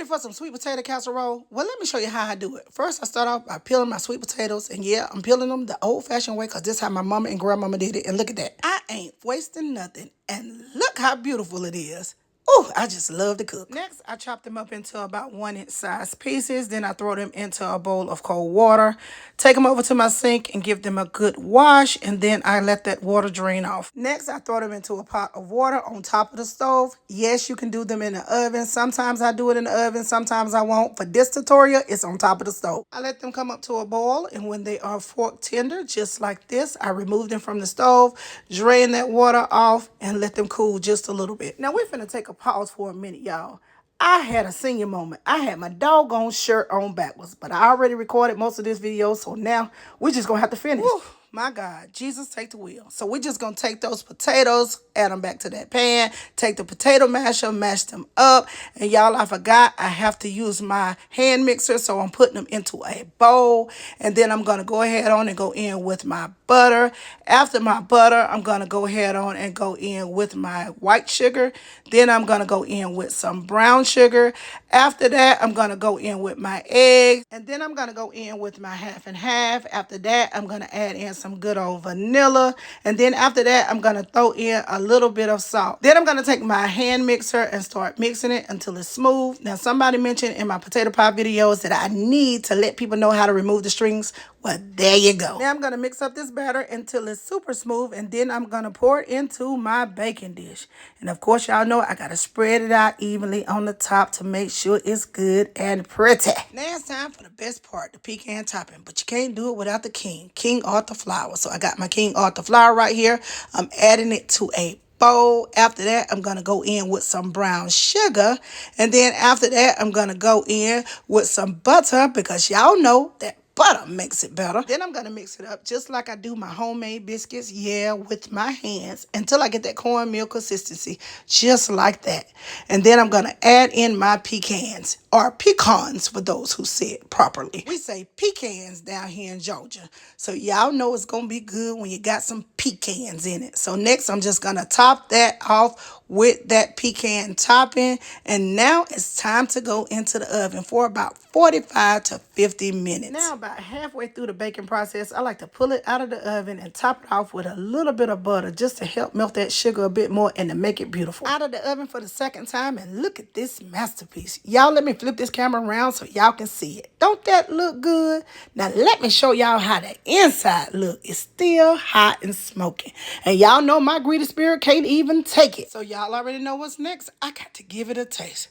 Ready for some sweet potato casserole? Well, let me show you how I do it. First, I start off by peeling my sweet potatoes. And yeah, I'm peeling them the old-fashioned way because this is how my mama and grandmama did it. And look at that. I ain't wasting nothing. And look how beautiful it is. Ooh, I just love to cook. Next, I chop them up into about 1-inch size pieces. Then I throw them into a bowl of cold water. Take them over to my sink and give them a good wash. And then I let that water drain off. Next, I throw them into a pot of water on top of the stove. Yes, you can do them in the oven. Sometimes I do it in the oven. Sometimes I won't. For this tutorial, it's on top of the stove. I let them come up to a boil. And when they are fork tender, just like this, I remove them from the stove, drain that water off, and let them cool just a little bit. Now, we're finna take a pause for a minute, y'all. I had a senior moment. I had my doggone shirt on backwards, but I already recorded most of this video, so now we're just gonna have to finish. Whew, my God, Jesus, take the wheel. So we're just gonna take those potatoes, add them back to that pan, take the potato masher, mash them up, and y'all, I forgot I have to use my hand mixer, so I'm putting them into a bowl, and then I'm gonna go ahead on and go in with my butter. After my butter, I'm gonna go ahead on and go in with my white sugar. Then I'm gonna go in with some brown sugar. After that, I'm gonna go in with my eggs, and then I'm gonna go in with my half and half. After that, I'm gonna add in some good old vanilla, and then after that, I'm gonna throw in a little bit of salt. Then I'm gonna take my hand mixer and start mixing it until it's smooth. Now, somebody mentioned in my potato pie videos that I need to let people know how to remove the strings. Well, there you go. Now I'm going to mix up this batter until it's super smooth, and then I'm going to pour it into my baking dish. And of course, y'all know I got to spread it out evenly on the top to make sure it's good and pretty. Now it's time for the best part, the pecan topping. But you can't do it without the King Arthur flour. So I got my King Arthur flour right here. I'm adding it to a bowl. After that, I'm going to go in with some brown sugar. And then after that, I'm going to go in with some butter because y'all know that butter makes it better. Then I'm going to mix it up just like I do my homemade biscuits, yeah, with my hands until I get that cornmeal consistency, just like that. And then I'm going to add in my pecans, or pecans for those who say it properly. We say pecans down here in Georgia. So y'all know it's going to be good when you got some pecans in it. So next, I'm just going to top that off with that pecan topping. And now it's time to go into the oven for about 45 to 50 minutes. Now, about halfway through the baking process, I like to pull it out of the oven and top it off with a little bit of butter just to help melt that sugar a bit more and to make it beautiful. Out of the oven for the second time, and look at this masterpiece. Y'all, let me flip this camera around so y'all can see it. Don't that look good? Now, let me show y'all how the inside look. It's still hot and smoking. And y'all know my greedy spirit can't even take it. So y'all already know what's next. I got to give it a taste.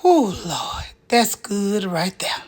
Oh, Lord, that's good right there.